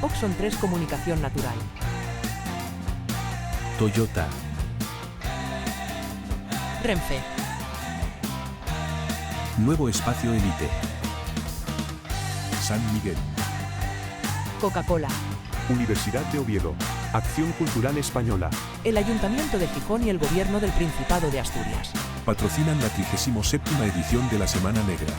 Oxon 3 Comunicación Natural. Toyota. Renfe. Nuevo Espacio Elite. San Miguel. Coca-Cola. Universidad de Oviedo. Acción Cultural Española. El Ayuntamiento de Gijón y el Gobierno del Principado de Asturias. Patrocinan la 37ª edición de la Semana Negra.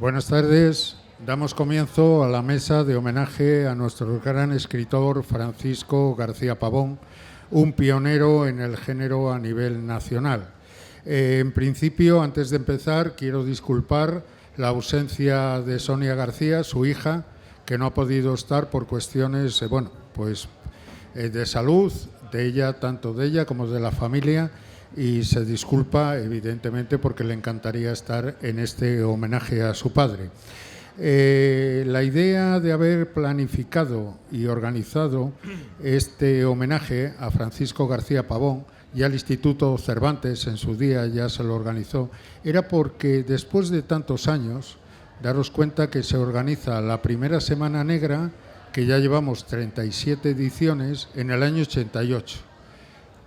Buenas tardes. Damos comienzo a la mesa de homenaje a nuestro gran escritor Francisco García Pavón, un pionero en el género a nivel nacional. En principio, antes de empezar, quiero disculpar la ausencia de Sonia García, su hija, que no ha podido estar por cuestiones de salud, de ella, tanto de ella como de la familia, y se disculpa, evidentemente, porque le encantaría estar en este homenaje a su padre. La idea de haber planificado y organizado este homenaje a Francisco García Pavón, ya el Instituto Cervantes en su día ya se lo organizó, era porque después de tantos años, daros cuenta que se organiza la primera Semana Negra, que ya llevamos 37 ediciones, en el año 88.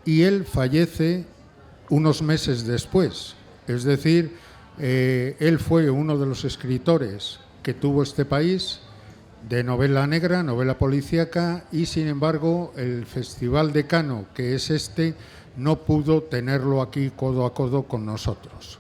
Y él fallece unos meses después. Es decir, él fue uno de los escritores que tuvo este país de novela negra, novela policíaca, y sin embargo el Festival de Cano, que es no pudo tenerlo aquí codo a codo con nosotros.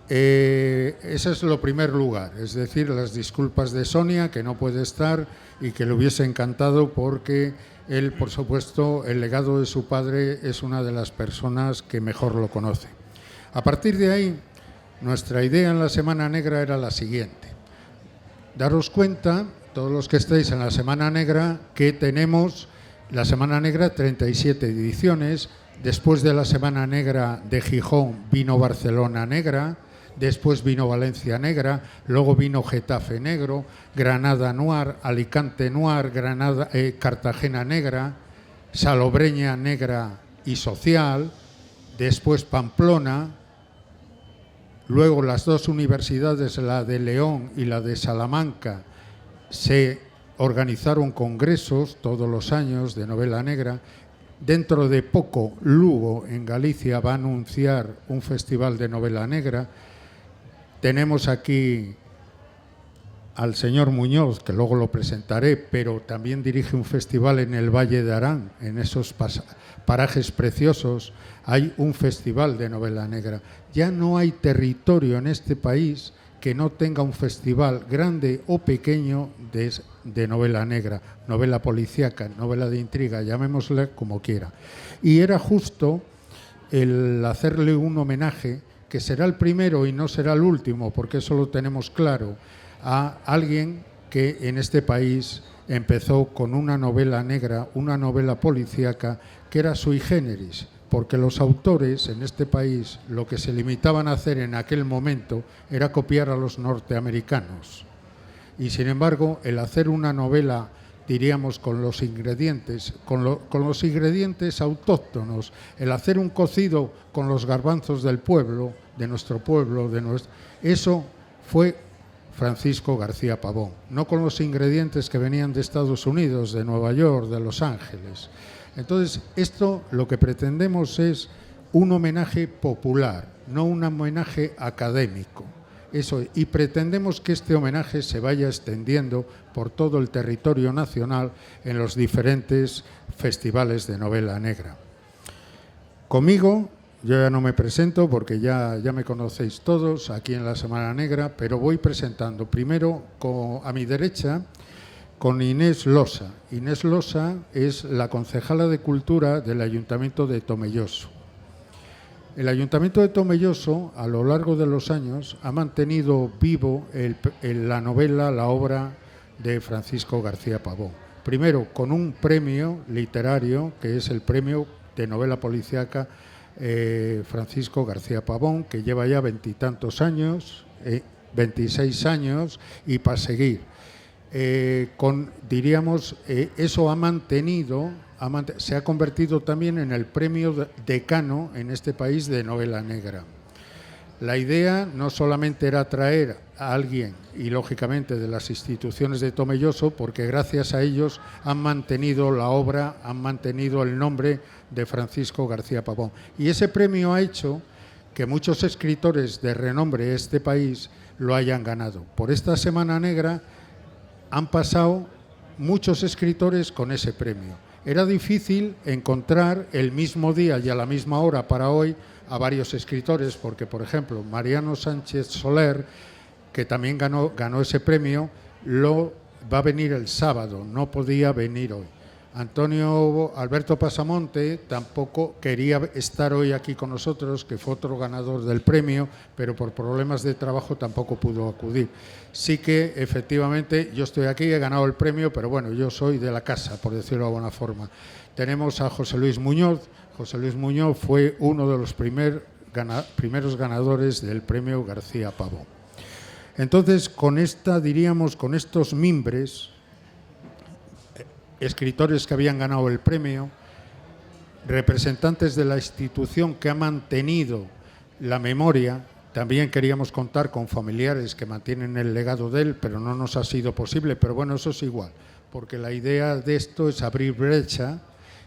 Ese es lo primer lugar, es decir, las disculpas de Sonia, que no puede estar y que le hubiese encantado, porque él, por supuesto, el legado de su padre es una de las personas que mejor lo conoce. A partir de ahí, nuestra idea en la Semana Negra era la siguiente. Daros cuenta, todos los que estáis en la Semana Negra, que tenemos la Semana Negra 37 ediciones. Después de la Semana Negra de Gijón vino Barcelona Negra, después vino Valencia Negra, luego vino Getafe Negro, Granada Noir, Alicante Noir, Cartagena Negra, Salobreña Negra y Social, después Pamplona, luego las dos universidades, la de León y la de Salamanca, se organizaron congresos todos los años de novela negra. Dentro de poco, Lugo, en Galicia, va a anunciar un festival de novela negra. Tenemos aquí al señor Muñoz, que luego lo presentaré, pero también dirige un festival en el Valle de Arán, en esos parajes preciosos. Hay un festival de novela negra. Ya no hay territorio en este país que no tenga un festival grande o pequeño de novela negra, novela policíaca, novela de intriga, llamémosle como quiera. Y era justo el hacerle un homenaje, que será el primero y no será el último, porque eso lo tenemos claro, a alguien que en este país empezó con una novela negra, una novela policíaca, que era sui generis, porque los autores en este país lo que se limitaban a hacer en aquel momento era copiar a los norteamericanos. Y sin embargo, el hacer una novela, diríamos, con los ingredientes autóctonos, el hacer un cocido con los garbanzos del pueblo, de nuestro pueblo, eso fue Francisco García Pavón, no con los ingredientes que venían de Estados Unidos, de Nueva York, de Los Ángeles. Entonces, esto lo que pretendemos es un homenaje popular, no un homenaje académico. Eso, y pretendemos que este homenaje se vaya extendiendo por todo el territorio nacional en los diferentes festivales de novela negra. Conmigo, yo ya no me presento porque ya me conocéis todos aquí en la Semana Negra, pero voy presentando primero a mi derecha con Inés Losa. Inés Losa es la concejala de Cultura del Ayuntamiento de Tomelloso. El Ayuntamiento de Tomelloso, a lo largo de los años, ha mantenido vivo la novela, la obra de Francisco García Pavón. Primero, con un premio literario, que es el premio de novela policíaca Francisco García Pavón, que lleva ya 20 y tantos años, 26 años, y para seguir. Eso ha mantenido, se ha convertido también en el premio decano en este país de novela negra. La idea no solamente era traer a alguien, y lógicamente de las instituciones de Tomelloso, porque gracias a ellos han mantenido la obra, han mantenido el nombre de Francisco García Pavón. Y ese premio ha hecho que muchos escritores de renombre de este país lo hayan ganado. Por esta Semana Negra han pasado muchos escritores con ese premio. Era difícil encontrar el mismo día y a la misma hora para hoy a varios escritores, porque, por ejemplo, Mariano Sánchez Soler, que también ganó ese premio, va a venir el sábado, no podía venir hoy. Antonio Alberto Pasamonte tampoco quería estar hoy aquí con nosotros, que fue otro ganador del premio, pero por problemas de trabajo tampoco pudo acudir. Sí que, efectivamente, yo estoy aquí, he ganado el premio, pero bueno, yo soy de la casa, por decirlo de alguna forma. Tenemos a José Luis Muñoz. José Luis Muñoz fue uno de los primeros ganadores del premio García Pavón. Entonces, con estos mimbres, escritores que habían ganado el premio, representantes de la institución que ha mantenido la memoria, también queríamos contar con familiares que mantienen el legado de él, pero no nos ha sido posible, pero bueno, eso es igual, porque la idea de esto es abrir brecha.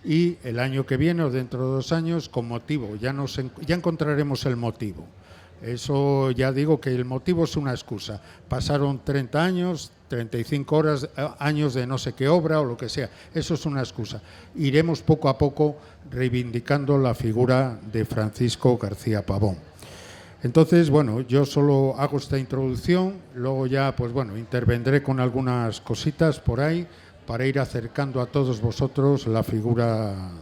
Y el año que viene o dentro de 2 años, con motivo, ya encontraremos el motivo. Eso ya digo que el motivo es una excusa. Pasaron 30 años, 35 años de no sé qué obra o lo que sea. Eso es una excusa. Iremos poco a poco reivindicando la figura de Francisco García Pavón. Entonces, bueno, yo solo hago esta introducción, luego ya, pues bueno, intervendré con algunas cositas por ahí, para ir acercando a todos vosotros la figura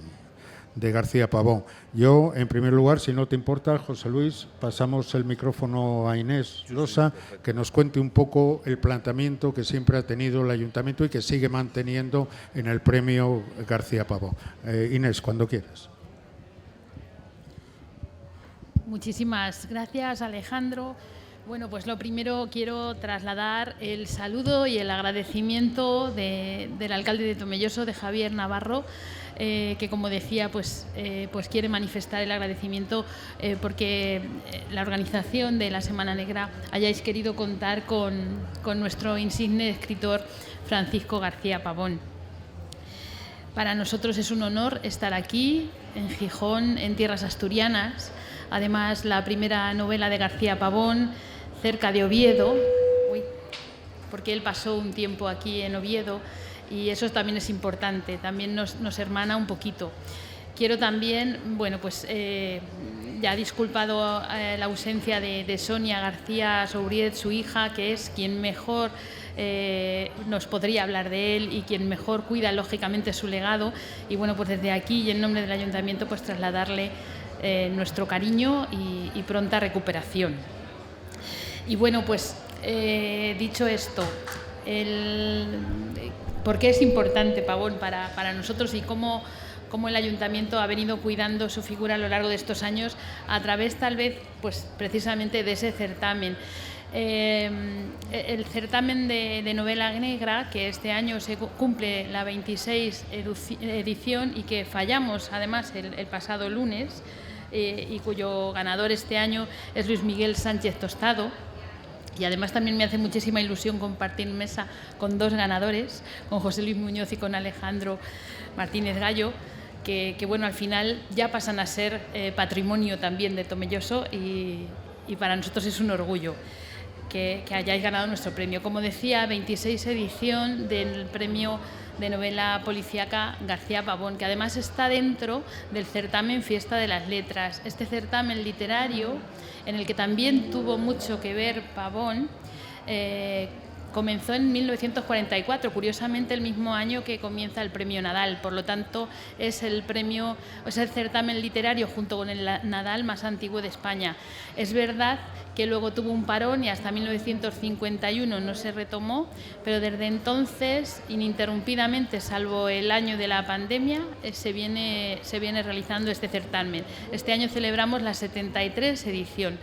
de García Pavón. Yo, en primer lugar, si no te importa, José Luis, pasamos el micrófono a Inés Losa, que nos cuente un poco el planteamiento que siempre ha tenido el Ayuntamiento y que sigue manteniendo en el premio García Pavón. Inés, cuando quieras. Muchísimas gracias, Alejandro. Bueno, pues lo primero quiero trasladar el saludo y el agradecimiento del alcalde de Tomelloso, de Javier Navarro, que, como decía, pues quiere manifestar el agradecimiento porque la organización de la Semana Negra hayáis querido contar con nuestro insigne escritor Francisco García Pavón. Para nosotros es un honor estar aquí, en Gijón, en tierras asturianas. Además, la primera novela de García Pavón, cerca de Oviedo, porque él pasó un tiempo aquí en Oviedo y eso también es importante, también nos hermana un poquito. Quiero también, bueno, pues ya disculpado la ausencia de Sonia García Souriet, su hija, que es quien mejor nos podría hablar de él y quien mejor cuida lógicamente su legado, y bueno, pues desde aquí y en nombre del Ayuntamiento pues trasladarle nuestro cariño y pronta recuperación. Y bueno, pues dicho esto, ¿por qué es importante Pavón para nosotros y cómo el Ayuntamiento ha venido cuidando su figura a lo largo de estos años a través tal vez pues precisamente de ese certamen? El certamen de novela negra, que este año se cumple la 26 edición y que fallamos además el pasado lunes, y cuyo ganador este año es Luis Miguel Sánchez Tostado. Y además también me hace muchísima ilusión compartir mesa con 2 ganadores, con José Luis Muñoz y con Alejandro Martínez Gallo, que bueno, al final ya pasan a ser patrimonio también de Tomelloso y para nosotros es un orgullo que hayáis ganado nuestro premio. Como decía, 26 edición del premio de novela policíaca García Pavón, que además está dentro del certamen Fiesta de las Letras, este certamen literario en el que también tuvo mucho que ver Pavón. Comenzó en 1944, curiosamente el mismo año que comienza el Premio Nadal, por lo tanto es el certamen literario junto con el Nadal más antiguo de España. Es verdad que luego tuvo un parón y hasta 1951 no se retomó, pero desde entonces, ininterrumpidamente, salvo el año de la pandemia, se viene realizando este certamen. Este año celebramos la 73 edición.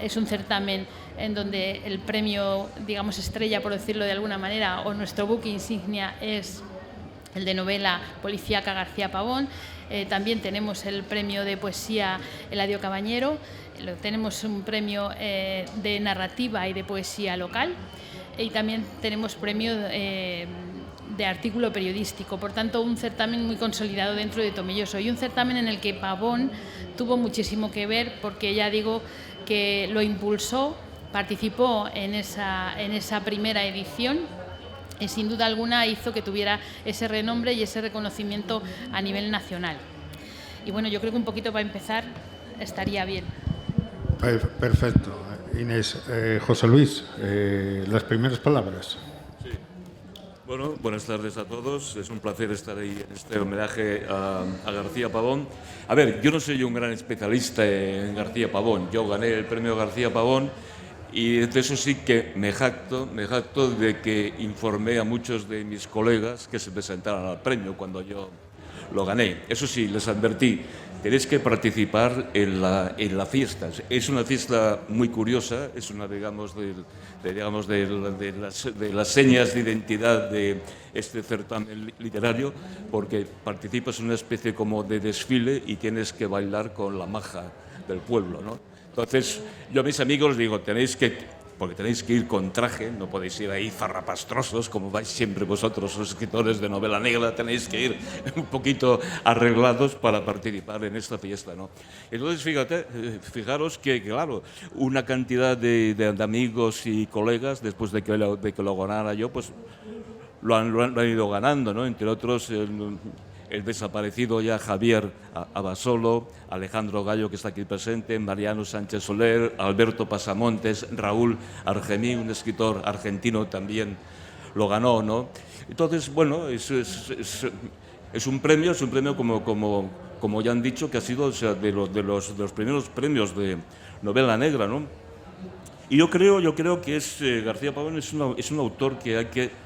Es un certamen en donde el premio, digamos, estrella, por decirlo de alguna manera, o nuestro buque insignia es el de novela policíaca García Pavón. También tenemos el premio de poesía Eladio Cabañero, tenemos un premio de narrativa y de poesía local, y también tenemos premio de artículo periodístico. Por tanto, un certamen muy consolidado dentro de Tomelloso, y un certamen en el que Pavón tuvo muchísimo que ver, porque ya digo que lo impulsó, participó en esa primera edición, y sin duda alguna hizo que tuviera ese renombre y ese reconocimiento a nivel nacional. Y bueno, yo creo que un poquito para empezar estaría bien. Perfecto. Inés, José Luis, las primeras palabras. Sí. Bueno, buenas tardes a todos. Es un placer estar ahí en este homenaje a García Pavón. A ver, yo no soy un gran especialista en García Pavón. Yo gané el premio García Pavón y de eso sí que me jacto de que informé a muchos de mis colegas que se presentaran al premio cuando yo lo gané. Eso sí, les advertí, tenéis que participar en la fiesta. Es una fiesta muy curiosa, es una, de las señas de identidad de este certamen literario, porque participas en una especie como de desfile y tienes que bailar con la maja del pueblo, ¿no? Entonces, yo a mis amigos digo, porque tenéis que ir con traje, no podéis ir ahí zarrapastrosos, como vais siempre vosotros, los escritores de novela negra, tenéis que ir un poquito arreglados para participar en esta fiesta, ¿no? Entonces, fijaros que, claro, una cantidad de amigos y colegas, después de que lo ganara yo, pues lo han ido ganando, ¿no? Entre otros, el desaparecido ya Javier Abasolo, Alejandro Gallo, que está aquí presente, Mariano Sánchez Soler, Alberto Pasamontes, Raúl Argemí, un escritor argentino, también lo ganó, ¿no? Entonces, bueno, es un premio como ya han dicho, que ha sido, o sea, de los primeros premios de novela negra, ¿no? Y yo creo que García Pavón es un autor que hay que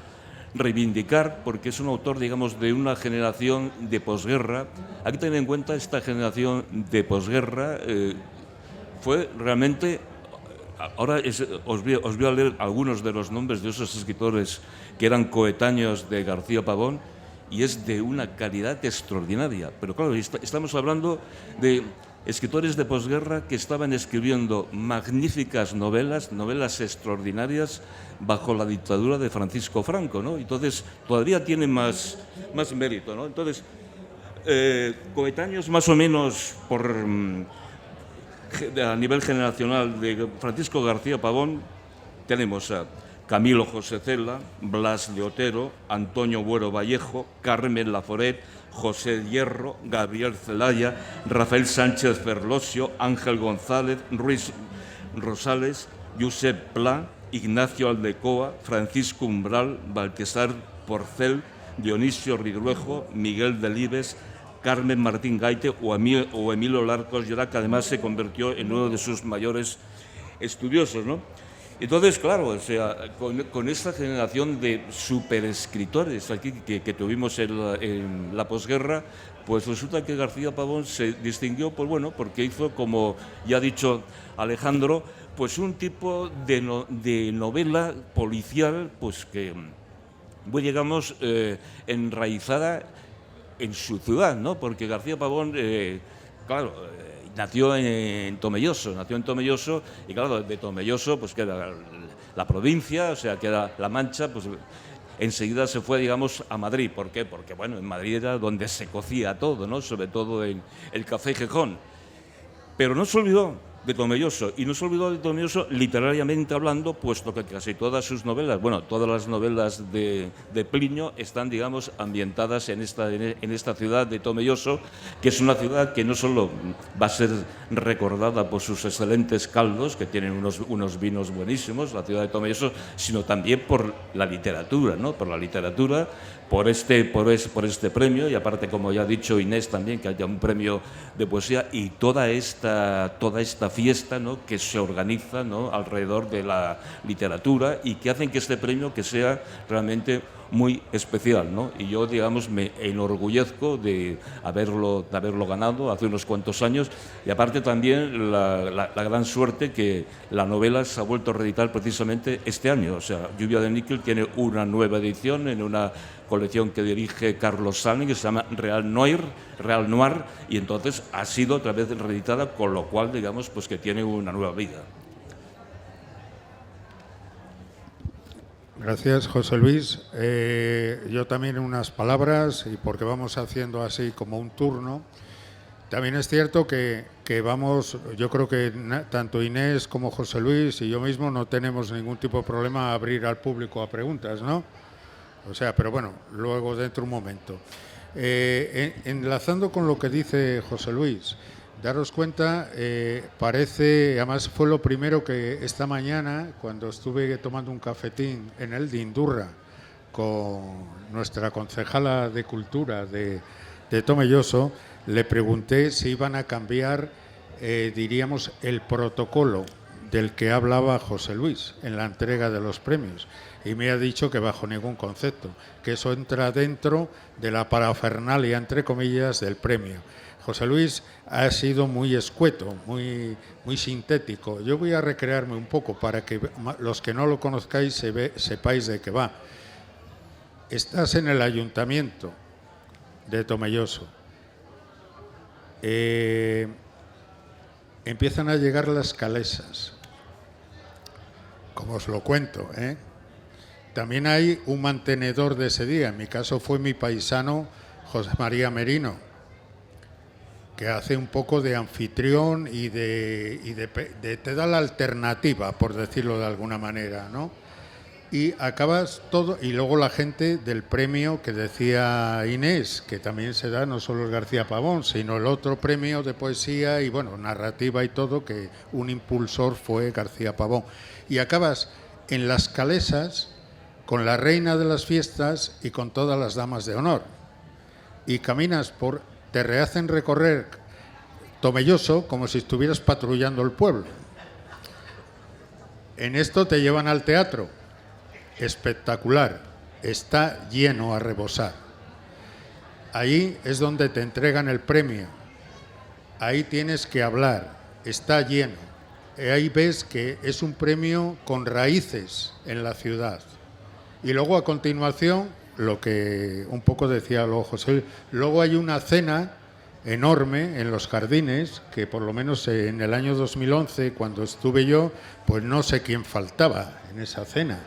reivindicar, porque es un autor, digamos, de una generación de posguerra. Hay que tener en cuenta esta generación de posguerra. Fue realmente... Ahora os voy a leer algunos de los nombres de esos escritores que eran coetáneos de García Pavón, y es de una calidad extraordinaria. Pero claro, estamos hablando de escritores de posguerra que estaban escribiendo magníficas novelas extraordinarias bajo la dictadura de Francisco Franco, ¿no? Entonces, todavía tiene más mérito, ¿no? Entonces, coetáneos más o menos a nivel generacional de Francisco García Pavón, tenemos a Camilo José Cela, Blas de Otero, Antonio Buero Vallejo, Carmen Laforet, José Hierro, Gabriel Zelaya, Rafael Sánchez Ferlosio, Ángel González, Ruiz Rosales, Josep Pla, Ignacio Aldecoa, Francisco Umbral, Baltasar Porcel, Dionisio Ridruejo, Miguel Delibes, Carmen Martín Gaite o Emilio Larcos Llora, que además se convirtió en uno de sus mayores estudiosos, ¿no? Entonces, claro, o sea, con esta generación de superescritores aquí que tuvimos en la posguerra, pues resulta que García Pavón se distinguió, pues bueno, porque hizo, como ya ha dicho Alejandro, pues un tipo de novela policial, pues que, digamos, enraizada en su ciudad, ¿no? Porque García Pavón, claro, nació en Tomelloso, y claro, de Tomelloso, pues que era la provincia, o sea, que era La Mancha, pues enseguida se fue, digamos, a Madrid. ¿Por qué? Porque, bueno, en Madrid era donde se cocía todo, ¿no? Sobre todo en el Café Gijón. Pero no se olvidó de Tomelloso, y no se olvidó de Tomelloso literariamente hablando, puesto que casi todas sus novelas, bueno, todas las novelas de Plinio están, digamos, ambientadas en esta ciudad de Tomelloso, que es una ciudad que no solo va a ser recordada por sus excelentes caldos, que tienen unos vinos buenísimos, la ciudad de Tomelloso, sino también por la literatura, ¿no? Por la literatura, por este premio, y aparte, como ya ha dicho Inés también, que haya un premio de poesía y toda esta fiesta, ¿no?, que se organiza, ¿no?, alrededor de la literatura, y que hacen que este premio que sea realmente muy especial, ¿no? Y yo, digamos, me enorgullezco de haberlo ganado hace unos cuantos años, y aparte también la gran suerte que la novela se ha vuelto a reeditar precisamente este año. O sea, Lluvia de Níquel tiene una nueva edición en una colección que dirige Carlos Sani, que se llama Real Noir, y entonces ha sido otra vez reeditada, con lo cual, digamos, pues que tiene una nueva vida. Gracias, José Luis. Yo también unas palabras, y porque vamos haciendo así como un turno. También es cierto que vamos, yo creo que tanto Inés como José Luis y yo mismo no tenemos ningún tipo de problema a abrir al público a preguntas, ¿no? O sea, pero bueno, luego dentro un momento. Enlazando con lo que dice José Luis, daros cuenta, parece, además fue lo primero que esta mañana, cuando estuve tomando un cafetín en el de Indurra con nuestra concejala de Cultura de Tomelloso, le pregunté si iban a cambiar, diríamos, el protocolo del que hablaba José Luis en la entrega de los premios. Y me ha dicho que bajo ningún concepto, que eso entra dentro de la parafernalia, entre comillas, del premio. José Luis ha sido muy escueto, muy sintético. Yo voy a recrearme un poco para que los que no lo conozcáis sepáis de qué va. Estás en el ayuntamiento de Tomelloso. Empiezan a llegar las calesas, como os lo cuento, ¿eh? También hay un mantenedor de ese día, en mi caso fue mi paisano José María Merino, que hace un poco de anfitrión y te da la alternativa, por decirlo de alguna manera, ¿no? Y acabas todo, y luego la gente del premio que decía Inés, que también se da no solo el García Pavón, sino el otro premio de poesía y, bueno, narrativa y todo, que un impulsor fue García Pavón. Y acabas en las calesas con la reina de las fiestas y con todas las damas de honor. Y caminas te rehacen recorrer Tomelloso como si estuvieras patrullando el pueblo. En esto te llevan al teatro. Espectacular, está lleno a rebosar. Ahí es donde te entregan el premio. Ahí tienes que hablar, está lleno. Ahí ves que es un premio con raíces en la ciudad. Y luego a continuación, lo que un poco decía luego José, luego hay una cena enorme en los jardines, que por lo menos en el año 2011, cuando estuve yo, pues no sé quién faltaba en esa cena.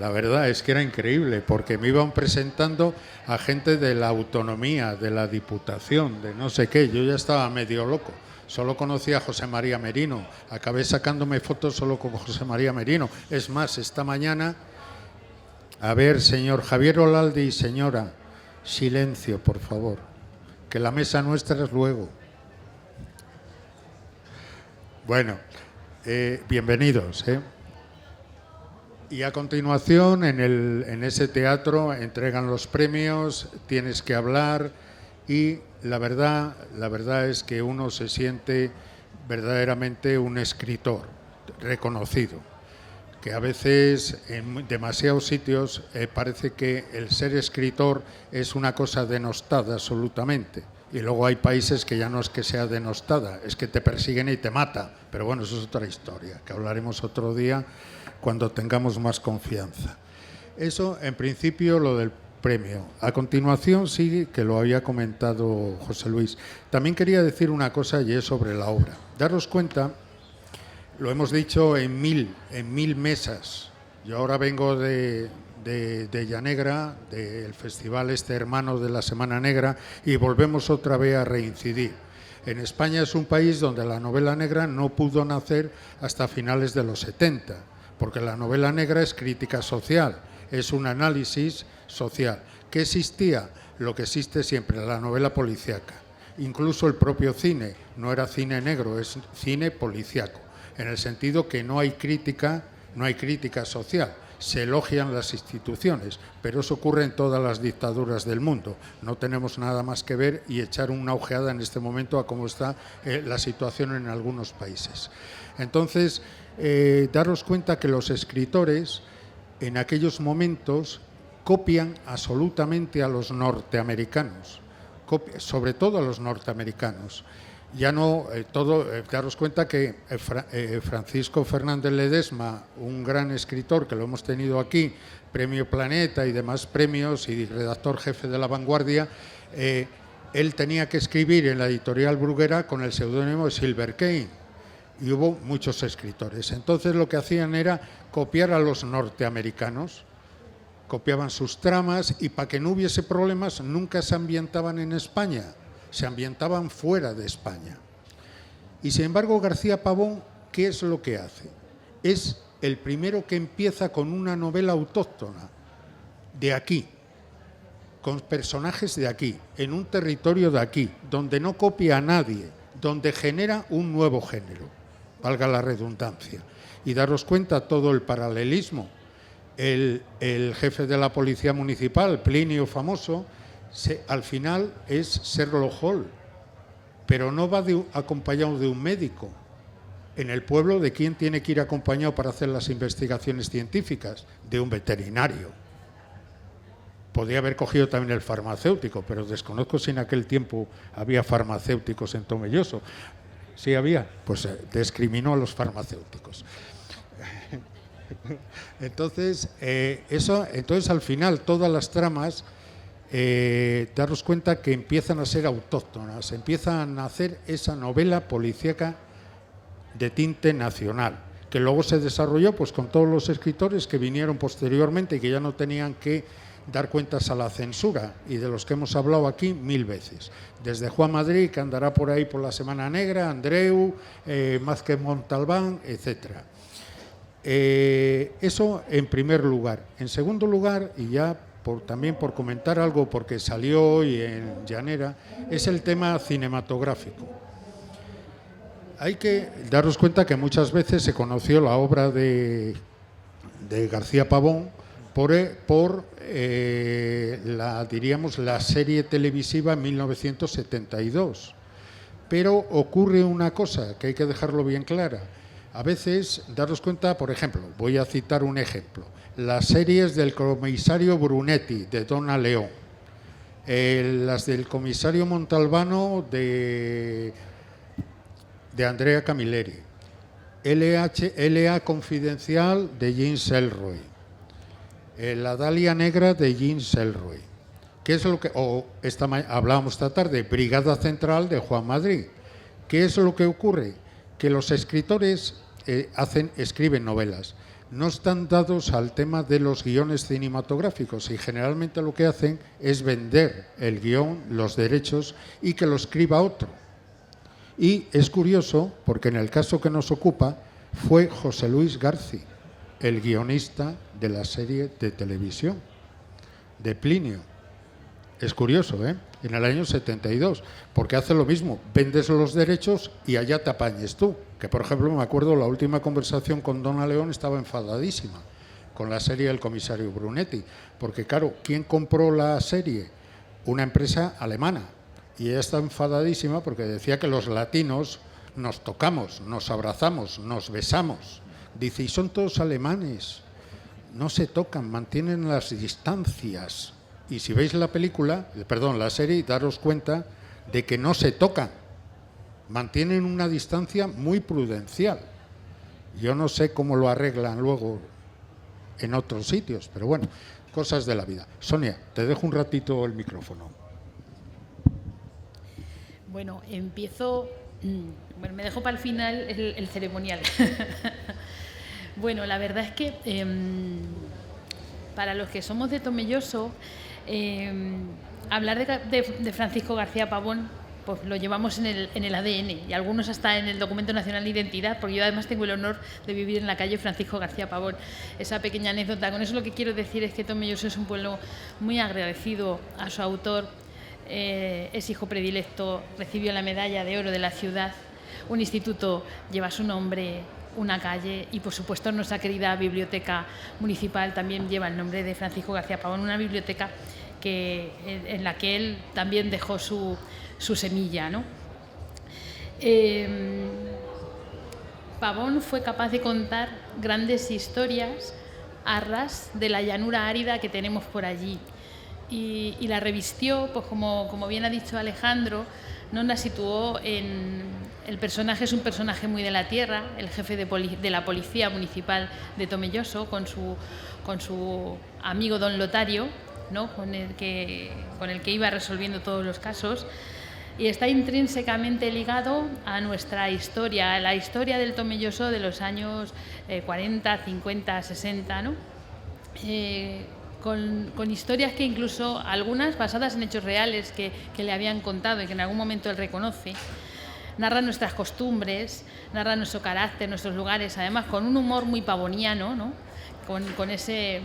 La verdad es que era increíble, porque me iban presentando a gente de la autonomía, de la diputación, de no sé qué. Yo ya estaba medio loco. Solo conocía a José María Merino. Acabé sacándome fotos solo con José María Merino. Es más, esta mañana, a ver, señor Javier Olalde y señora, silencio, por favor, que la mesa nuestra es luego. Bueno, bienvenidos, ¿eh? Y a continuación, en ese teatro, entregan los premios, tienes que hablar y la verdad es que uno se siente verdaderamente un escritor reconocido, que a veces en demasiados sitios parece que el ser escritor es una cosa denostada absolutamente. Y luego hay países que ya no es que sea denostada, es que te persiguen y te matan. Pero bueno, eso es otra historia, que hablaremos otro día cuando tengamos más confianza. Eso, en principio, lo del premio. A continuación, sí, que lo había comentado José Luis. También quería decir una cosa, y es sobre la obra. Daros cuenta, lo hemos dicho en mil mesas. Yo ahora vengo de Llanegra, del festival hermano de la Semana Negra, y volvemos otra vez a reincidir. En España es un país donde la novela negra no pudo nacer hasta finales de los 70, porque la novela negra es crítica social, es un análisis social. ¿Qué existía? Lo que existe siempre, la novela policíaca. Incluso el propio cine no era cine negro, es cine policíaco, en el sentido que no hay crítica social. Se elogian las instituciones, pero eso ocurre en todas las dictaduras del mundo. No tenemos nada más que ver y echar una ojeada en este momento a cómo está la situación en algunos países. Entonces, daros cuenta que los escritores en aquellos momentos copian absolutamente a los norteamericanos, sobre todo a los norteamericanos. Ya no daros cuenta que Francisco Fernández Ledesma, un gran escritor que lo hemos tenido aquí, Premio Planeta y demás premios, y redactor jefe de La Vanguardia, él tenía que escribir en la editorial Bruguera con el seudónimo de Silver Kane, y hubo muchos escritores. Entonces lo que hacían era copiar a los norteamericanos, copiaban sus tramas, y para que no hubiese problemas nunca se ambientaban en España, se ambientaban fuera de España. Y sin embargo García Pavón, ¿qué es lo que hace? Es el primero que empieza con una novela autóctona, de aquí, con personajes de aquí, en un territorio de aquí, donde no copia a nadie, donde genera un nuevo género, valga la redundancia. Y daros cuenta todo el paralelismo. El jefe de la policía municipal, Plinio famoso, al final es Sherlock Holmes, pero no va acompañado de un médico. En el pueblo, ¿de quién tiene que ir acompañado para hacer las investigaciones científicas? De un veterinario. Podría haber cogido también el farmacéutico, pero desconozco si en aquel tiempo había farmacéuticos en Tomelloso. Sí había, pues discriminó a los farmacéuticos. Entonces, entonces al final todas las tramas, daros cuenta que empiezan a ser autóctonas, empiezan a hacer esa novela policíaca de tinte nacional, que luego se desarrolló pues con todos los escritores que vinieron posteriormente y que ya no tenían que dar cuentas a la censura, y de los que hemos hablado aquí 1000 veces, desde Juan Madrid, que andará por ahí por la Semana Negra, Andreu, Mázquez Montalbán, etcétera. Eso en primer lugar. En segundo lugar, y ya también por comentar algo, porque salió hoy en Llanera, es el tema cinematográfico. Hay que daros cuenta que muchas veces se conoció la obra de García Pavón por la serie televisiva en 1972. Pero ocurre una cosa que hay que dejarlo bien clara. A veces, daros cuenta, por ejemplo, voy a citar un ejemplo, las series del comisario Brunetti, de Donna León, las del comisario Montalbano, de Andrea Camilleri, L.A. Confidencial, de James Ellroy, La Dalia Negra, de James Ellroy. ¿Qué es lo que hablábamos esta tarde, Brigada Central, de Juan Madrid? ¿Qué es lo que ocurre? Que los escritores escriben novelas, no están dados al tema de los guiones cinematográficos, y generalmente lo que hacen es vender el guión, los derechos, y que lo escriba otro. Y es curioso, porque en el caso que nos ocupa fue José Luis García, el guionista de la serie de televisión de Plinio. Es curioso, ¿eh? En el año 72, porque hace lo mismo, vendes los derechos y allá te apañes tú. Que, por ejemplo, me acuerdo la última conversación con Donna León, estaba enfadadísima con la serie del comisario Brunetti, porque claro, ¿quién compró la serie? Una empresa alemana, y ella está enfadadísima porque decía que los latinos nos tocamos, nos abrazamos, nos besamos. Dice, y son todos alemanes, no se tocan, mantienen las distancias. Y si veis la serie, daros cuenta de que no se tocan, mantienen una distancia muy prudencial. Yo no sé cómo lo arreglan luego en otros sitios, pero bueno, cosas de la vida. Sonia, te dejo un ratito el micrófono. Bueno, me dejo para el final el ceremonial. Bueno, la verdad es que para los que somos de Tomelloso, hablar de Francisco García Pavón, pues lo llevamos en el ADN, y algunos hasta en el Documento Nacional de Identidad, porque yo además tengo el honor de vivir en la calle Francisco García Pavón. Esa pequeña anécdota, con eso lo que quiero decir es que Tomelloso es un pueblo muy agradecido a su autor, es hijo predilecto, recibió la medalla de oro de la ciudad, un instituto lleva su nombre, una calle, y por supuesto nuestra querida biblioteca municipal también lleva el nombre de Francisco García Pavón, una biblioteca en la que él también dejó su semilla, ¿no? Pavón fue capaz de contar grandes historias arras de la llanura árida que tenemos por allí. Y la revistió, pues como bien ha dicho Alejandro, nos la situó en... El personaje es un personaje muy de la tierra, el jefe de la policía municipal de Tomelloso, con su amigo don Lotario, ¿no? con el que iba resolviendo todos los casos, y está intrínsecamente ligado a nuestra historia, a la historia del Tomelloso de los años 40, 50, 60, ¿no? Con historias que incluso algunas basadas en hechos reales que le habían contado y que en algún momento él reconoce. Narra nuestras costumbres, narra nuestro carácter, nuestros lugares, además con un humor muy pavoniano, ¿no? con ese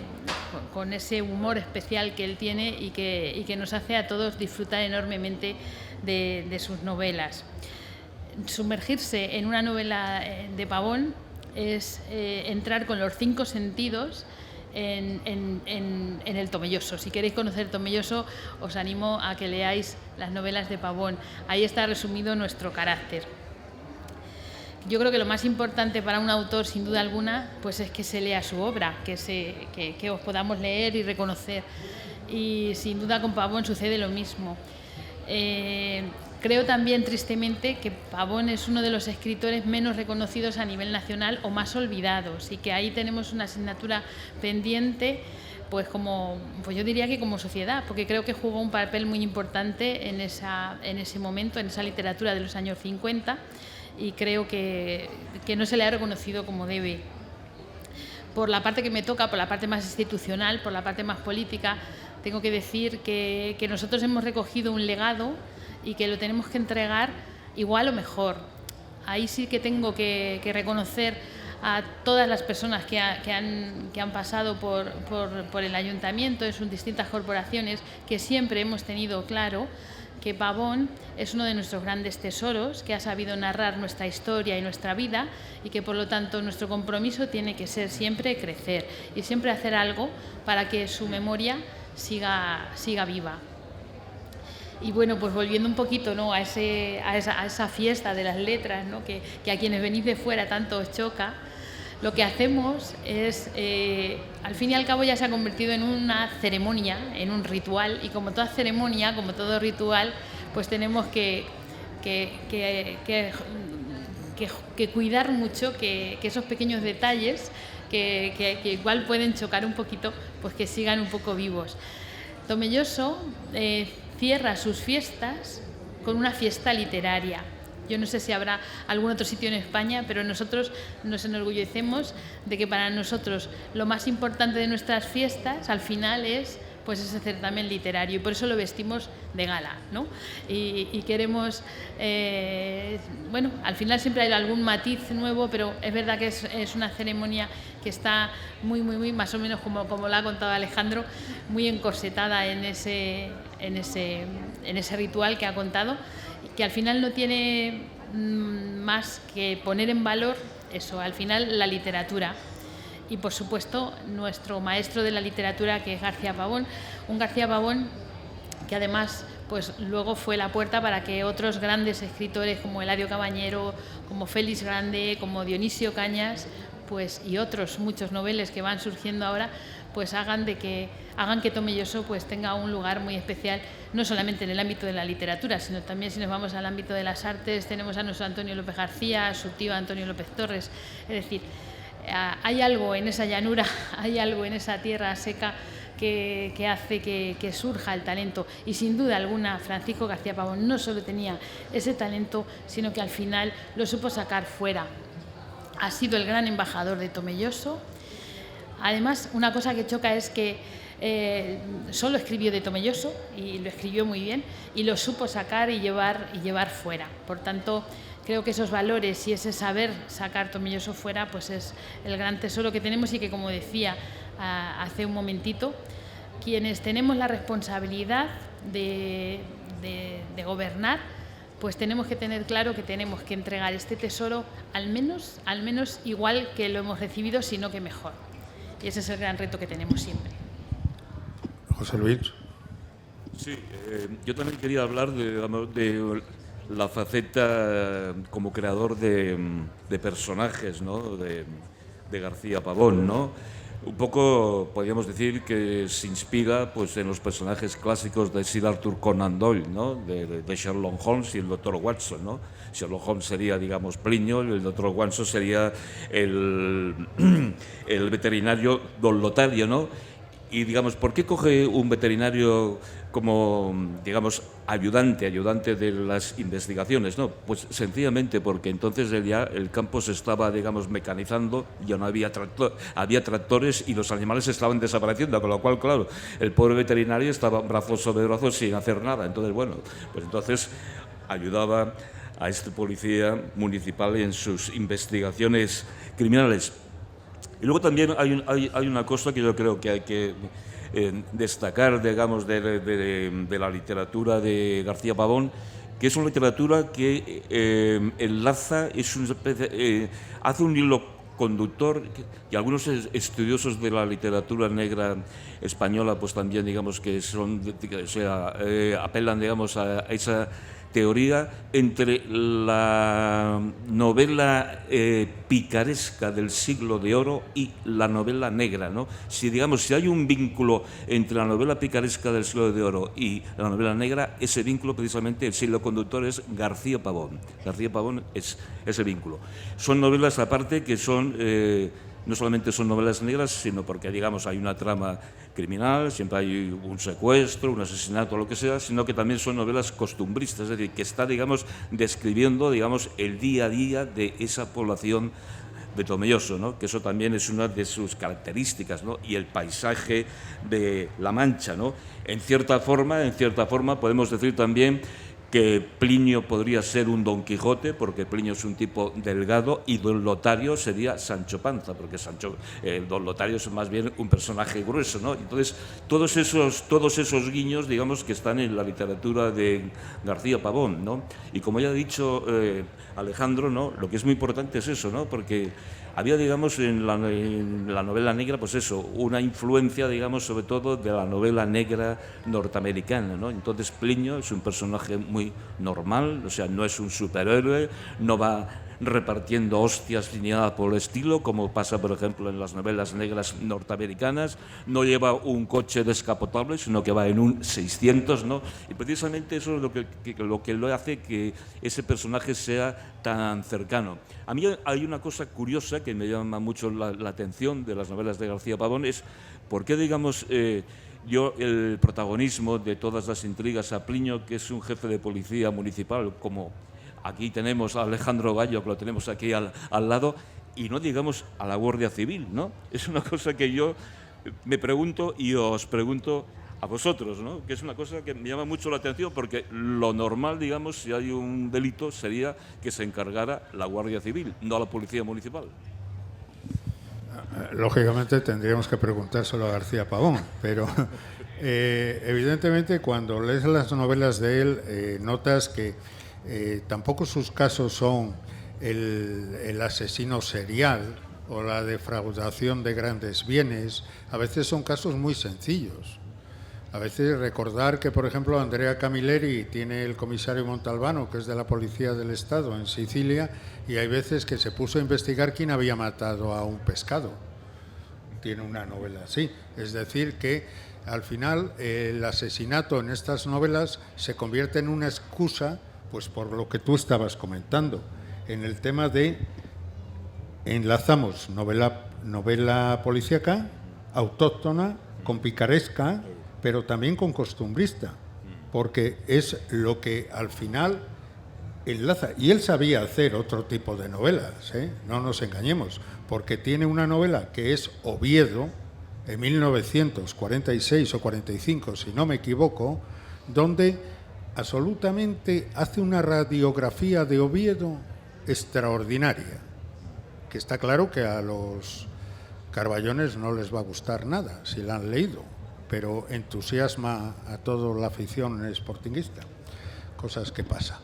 humor especial que él tiene y que nos hace a todos disfrutar enormemente de sus novelas. Sumergirse en una novela de Pavón es entrar con los 5 sentidos en el Tomelloso. Si queréis conocer Tomelloso, os animo a que leáis las novelas de Pavón. Ahí está resumido nuestro carácter. Yo creo que lo más importante para un autor, sin duda alguna, pues es que se lea su obra, que os podamos leer y reconocer. Y sin duda con Pavón sucede lo mismo. Creo también, tristemente, que Pavón es uno de los escritores menos reconocidos a nivel nacional o más olvidados, y que ahí tenemos una asignatura pendiente, pues yo diría que como sociedad, porque creo que jugó un papel muy importante en ese momento, en esa literatura de los años 50, y creo que no se le ha reconocido como debe. Por la parte que me toca, por la parte más institucional, por la parte más política, tengo que decir que nosotros hemos recogido un legado y que lo tenemos que entregar igual o mejor. Ahí sí que tengo que reconocer a todas las personas que han pasado por el ayuntamiento en sus distintas corporaciones, que siempre hemos tenido claro que Pavón es uno de nuestros grandes tesoros, que ha sabido narrar nuestra historia y nuestra vida, y que por lo tanto nuestro compromiso tiene que ser siempre crecer y siempre hacer algo para que su memoria siga viva. Y bueno, pues volviendo un poquito, ¿no?, a esa fiesta de las letras, ¿no?, que a quienes venís de fuera tanto os choca, lo que hacemos es, al fin y al cabo ya se ha convertido en una ceremonia, en un ritual, y como toda ceremonia, como todo ritual, pues tenemos que cuidar mucho que esos pequeños detalles que igual pueden chocar un poquito, pues que sigan un poco vivos. Tomelloso cierra sus fiestas con una fiesta literaria. Yo no sé si habrá algún otro sitio en España, pero nosotros nos enorgullecemos de que para nosotros lo más importante de nuestras fiestas al final es pues ese certamen literario, y por eso lo vestimos de gala, ¿no? Y queremos, bueno, al final siempre hay algún matiz nuevo, pero es verdad que es una ceremonia que está muy, más o menos como lo ha contado Alejandro, muy encorsetada en ese ritual que ha contado, que al final no tiene más que poner en valor eso, al final la literatura. Y por supuesto nuestro maestro de la literatura, que es García Pavón, un García Pavón que además pues luego fue la puerta para que otros grandes escritores como Eladio Cabañero, como Félix Grande, como Dionisio Cañas, pues y otros muchos noveles que van surgiendo ahora, pues hagan que Tomelloso pues tenga un lugar muy especial, no solamente en el ámbito de la literatura, sino también si nos vamos al ámbito de las artes, tenemos a nuestro Antonio López García, a su tío Antonio López Torres. Es decir, hay algo en esa llanura, hay algo en esa tierra seca que hace que surja el talento, y sin duda alguna Francisco García Pavón no solo tenía ese talento, sino que al final lo supo sacar fuera. Ha sido el gran embajador de Tomelloso. Además, una cosa que choca es que solo escribió de Tomelloso, y lo escribió muy bien, y lo supo sacar y llevar fuera. Por tanto, creo que esos valores y ese saber sacar Tomelloso fuera pues es el gran tesoro que tenemos, y que, como decía hace un momentito, quienes tenemos la responsabilidad de gobernar, pues tenemos que tener claro que tenemos que entregar este tesoro al menos igual que lo hemos recibido, sino que mejor. Y ese es el gran reto que tenemos siempre. José Luis. Sí, yo también quería hablar de la faceta como creador de personajes, ¿no?, de García Pavón, ¿no? un poco podríamos decir que se inspira pues en los personajes clásicos de Sir Arthur Conan Doyle, ¿no? de Sherlock Holmes y el Dr. Watson, ¿no? Sherlock Holmes sería, digamos, Plinio, y el Dr. Watson sería el veterinario Don Lotario, ¿no? Y, digamos, ¿por qué coge un veterinario como, digamos, ayudante de las investigaciones? No, pues sencillamente porque entonces ya el campo se estaba, digamos, mecanizando, ya no había había tractores y los animales estaban desapareciendo, con lo cual, claro, el pobre veterinario estaba brazos sobre brazos sin hacer nada. Entonces, bueno, pues entonces ayudaba a este policía municipal en sus investigaciones criminales. Y luego también hay una cosa que yo creo que hay que destacar, digamos, de la literatura de García Pavón, que es una literatura que enlaza, hace un hilo conductor, y algunos estudiosos de la literatura negra española pues también, digamos, que apelan, digamos, a esa teoría entre la novela picaresca del siglo de oro y la novela negra, ¿no? Si hay un vínculo entre la novela picaresca del siglo de oro y la novela negra, ese vínculo, precisamente, el hilo conductor es García Pavón. García Pavón es ese vínculo. Son novelas, aparte, que son no solamente son novelas negras, sino porque, digamos, hay una trama criminal, siempre hay un secuestro, un asesinato, lo que sea, sino que también son novelas costumbristas, es decir, que está, digamos, describiendo, digamos, el día a día de esa población de Tomelloso, ¿no? Que eso también es una de sus características, ¿no? Y el paisaje de La Mancha, ¿no? En cierta forma podemos decir también que Plinio podría ser un Don Quijote, porque Plinio es un tipo delgado, y Don Lotario sería Sancho Panza, porque Don Lotario es más bien un personaje grueso, ¿no? Entonces, todos esos guiños, digamos, que están en la literatura de García Pavón, ¿no? Y como ya ha dicho Alejandro, ¿no? Lo que es muy importante es eso, ¿no? Porque había, digamos, en la novela negra, pues eso, una influencia, digamos, sobre todo de la novela negra norteamericana, ¿no? Entonces Plinio es un personaje muy normal, o sea, no es un superhéroe, no va repartiendo hostias ni nada por el estilo, como pasa, por ejemplo, en las novelas negras norteamericanas, no lleva un coche descapotable, sino que va en un 600, ¿no? Y precisamente eso es lo que lo hace que ese personaje sea tan cercano. A mí hay una cosa curiosa que me llama mucho la atención de las novelas de García Pavón, es por qué, digamos, el protagonismo de todas las intrigas a Plinio, que es un jefe de policía municipal, como aquí tenemos a Alejandro Gallo, que lo tenemos aquí al lado, y no digamos a la Guardia Civil, ¿no? Es una cosa que yo me pregunto y os pregunto a vosotros, ¿no? Que es una cosa que me llama mucho la atención, porque lo normal, digamos, si hay un delito, sería que se encargara la Guardia Civil, no la Policía Municipal. Lógicamente tendríamos que preguntárselo a García Pavón, pero evidentemente cuando lees las novelas de él notas que tampoco sus casos son el asesino serial o la defraudación de grandes bienes, a veces son casos muy sencillos. A veces recordar que, por ejemplo, Andrea Camilleri tiene el comisario Montalbano, que es de la Policía del Estado en Sicilia, y hay veces que se puso a investigar quién había matado a un pescado. Tiene una novela así. Es decir, que al final el asesinato en estas novelas se convierte en una excusa, pues por lo que tú estabas comentando, en el tema de enlazamos novela policíaca, autóctona, con picaresca, pero también con costumbrista, porque es lo que al final enlaza. Y él sabía hacer otro tipo de novelas, ¿eh? No nos engañemos, porque tiene una novela que es Oviedo, en 1946 o 45, si no me equivoco, donde absolutamente hace una radiografía de Oviedo extraordinaria, que está claro que a los carballones no les va a gustar nada si la han leído, pero entusiasma a toda la afición sportinguista, cosas que pasan.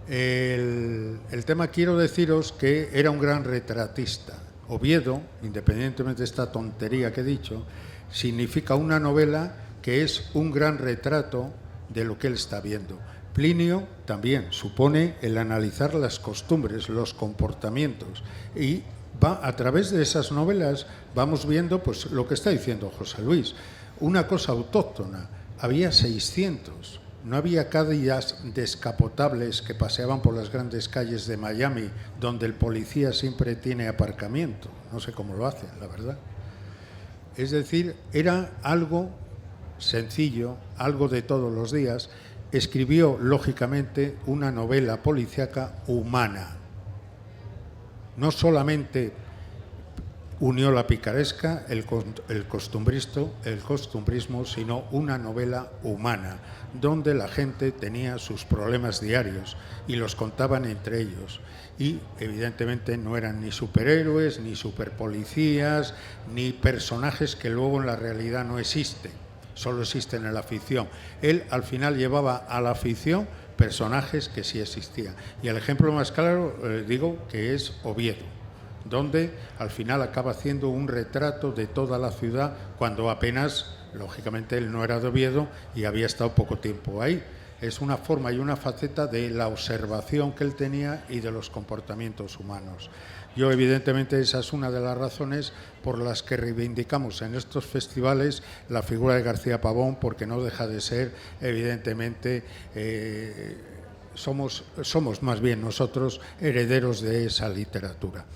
El tema, quiero deciros que era un gran retratista. Oviedo, independientemente de esta tontería que he dicho, significa una novela que es un gran retrato de lo que él está viendo. Plinio también supone el analizar las costumbres, los comportamientos, y a través de esas novelas vamos viendo pues lo que está diciendo José Luis, una cosa autóctona. Había 600, no había Cadillacs descapotables que paseaban por las grandes calles de Miami, donde el policía siempre tiene aparcamiento. No sé cómo lo hacen, la verdad. Es decir, era algo sencillo, algo de todos los días. Escribió, lógicamente, una novela policíaca humana. No solamente unió la picaresca, el costumbrismo, sino una novela humana, donde la gente tenía sus problemas diarios y los contaban entre ellos. Y, evidentemente, no eran ni superhéroes, ni superpolicías, ni personajes que luego en la realidad no existen, solo existen en la ficción. Él, al final, llevaba a la ficción personajes que sí existían. Y el ejemplo más claro, digo, que es Oviedo, donde al final acaba haciendo un retrato de toda la ciudad cuando apenas, lógicamente, él no era de Oviedo y había estado poco tiempo ahí. Es una forma y una faceta de la observación que él tenía y de los comportamientos humanos. Yo, evidentemente, esa es una de las razones por las que reivindicamos en estos festivales la figura de García Pavón, porque no deja de ser, evidentemente, somos más bien nosotros herederos de esa literatura.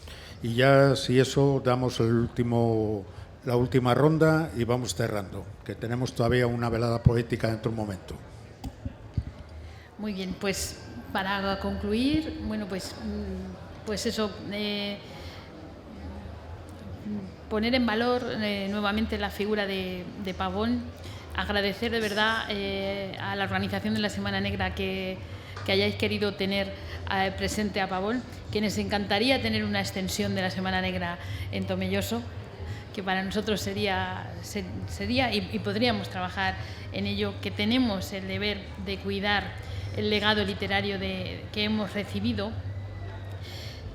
Y ya, si eso, damos la última ronda y vamos cerrando, que tenemos todavía una velada poética dentro de un momento. Muy bien, pues para concluir, bueno, pues eso, poner en valor nuevamente la figura de Pavón, agradecer de verdad a la organización de la Semana Negra que hayáis querido tener presente a Pavón, que nos encantaría tener una extensión de la Semana Negra en Tomelloso, que para nosotros sería y podríamos trabajar en ello, que tenemos el deber de cuidar el legado literario que hemos recibido,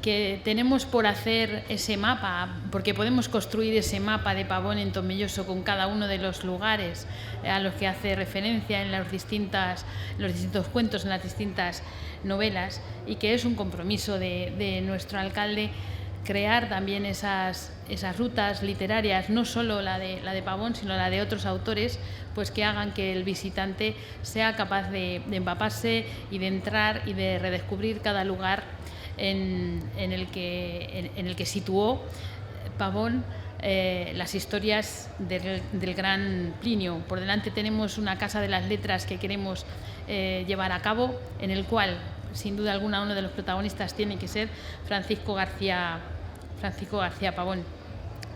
que tenemos por hacer ese mapa, porque podemos construir ese mapa de Pavón en Tomelloso con cada uno de los lugares a los que hace referencia en los distintos cuentos, en las distintas novelas, y que es un compromiso de nuestro alcalde crear también esas rutas literarias, no solo la de Pavón, sino la de otros autores, pues que hagan que el visitante sea capaz de empaparse y de entrar y de redescubrir cada lugar en el que situó Pavón las historias del gran Plinio. Por delante tenemos una Casa de las Letras que queremos llevar a cabo, en el cual, sin duda alguna, uno de los protagonistas tiene que ser Francisco García Pavón.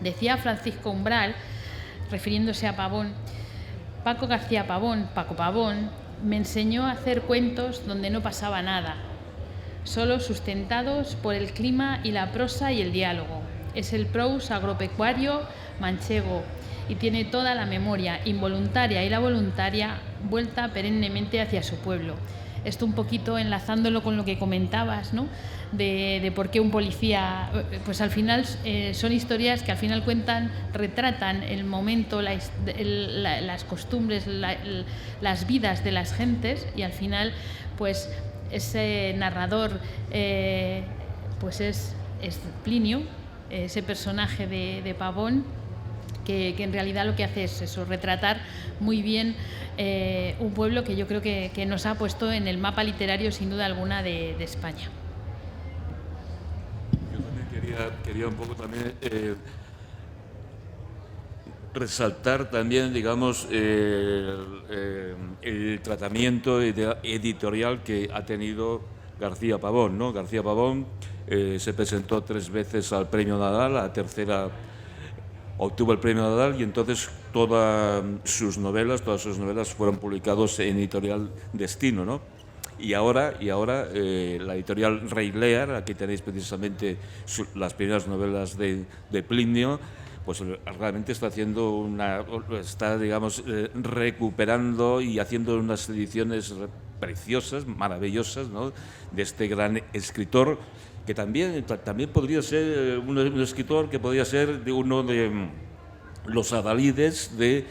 Decía Francisco Umbral, refiriéndose a Pavón: Paco García Pavón, Paco Pavón, me enseñó a hacer cuentos donde no pasaba nada, solo sustentados por el clima y la prosa y el diálogo. Es el prose agropecuario manchego y tiene toda la memoria involuntaria y la voluntaria vuelta perennemente hacia su pueblo. Esto un poquito enlazándolo con lo que comentabas, ¿no? De por qué un policía, pues al final son historias que al final retratan el momento, las costumbres, las vidas de las gentes, y al final pues ese narrador pues es Plinio, ese personaje de Pavón, que en realidad lo que hace es eso, retratar muy bien un pueblo que yo creo que nos ha puesto en el mapa literario sin duda alguna de España. Yo también quería un poco también resaltar también, digamos, el tratamiento editorial que ha tenido García Pavón, ¿no? García Pavón se presentó 3 veces al Premio Nadal, la tercera obtuvo el Premio Nadal, y entonces todas sus novelas fueron publicadas en Editorial Destino, ¿no? Y ahora la editorial Rey Lear, aquí tenéis precisamente las primeras novelas de Plinio, pues realmente está digamos, recuperando y haciendo unas ediciones preciosas, maravillosas, ¿no?, de este gran escritor, que también podría ser un escritor que podría ser de uno de los adalides de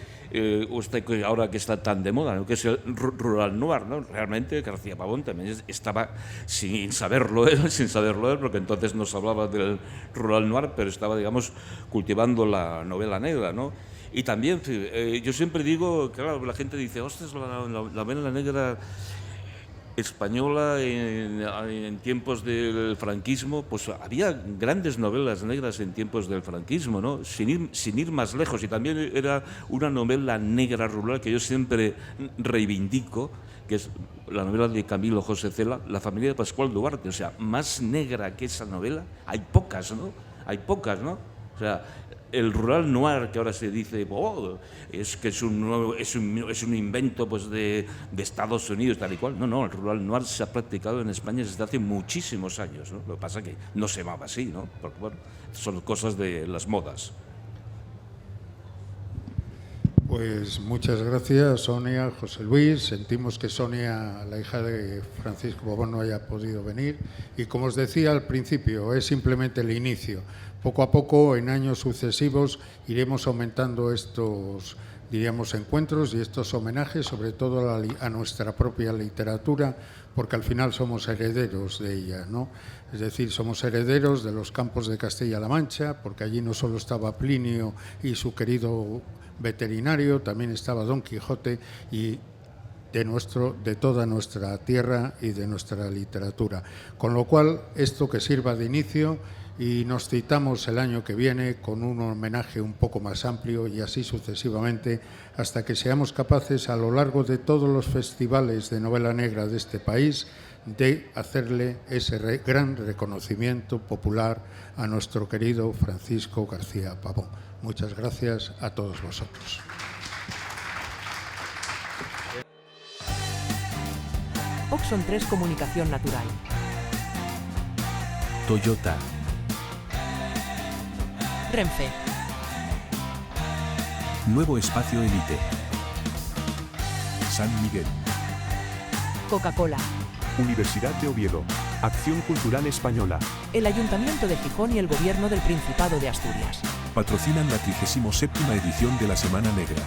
ahora que está tan de moda, ¿no? Que es el rural noir, ¿no? Realmente García Pavón también estaba, sin saberlo él, porque entonces no se hablaba del rural noir, pero estaba, digamos, cultivando la novela negra, ¿no? Y también, yo siempre digo, claro, la gente dice, ostras, la novela negra española en tiempos del franquismo, pues había grandes novelas negras en tiempos del franquismo, ¿no? Sin ir más lejos, y también era una novela negra rural que yo siempre reivindico, que es la novela de Camilo José Cela, La familia de Pascual Duarte. O sea, más negra que esa novela hay pocas, ¿no? O sea, el rural noir, que ahora se dice, es que es un invento, pues, de Estados Unidos, tal y cual. No, el rural noir se ha practicado en España desde hace muchísimos años, ¿no? Lo que pasa es que no se llamaba así, ¿no? Porque, bueno, son cosas de las modas. Pues muchas gracias, Sonia, José Luis. Sentimos que Sonia, la hija de Francisco Pavón, no haya podido venir. Y como os decía al principio, es simplemente el inicio. Poco a poco, en años sucesivos, iremos aumentando estos, diríamos, encuentros y estos homenajes, sobre todo a nuestra propia literatura, porque al final somos herederos de ella, ¿no? Es decir, somos herederos de los campos de Castilla-La Mancha, porque allí no solo estaba Plinio y su querido veterinario, también estaba Don Quijote, y de toda nuestra tierra y de nuestra literatura. Con lo cual, esto que sirva de inicio, y nos citamos el año que viene con un homenaje un poco más amplio, y así sucesivamente, hasta que seamos capaces, a lo largo de todos los festivales de novela negra de este país, de hacerle ese gran reconocimiento popular a nuestro querido Francisco García Pavón. Muchas gracias a todos vosotros. Oxon 3 Comunicación Natural. Toyota. Renfe. Nuevo Espacio Elite. San Miguel. Coca-Cola. Universidad de Oviedo. Acción Cultural Española. El Ayuntamiento de Gijón y el Gobierno del Principado de Asturias. Patrocinan la 37ª edición de la Semana Negra.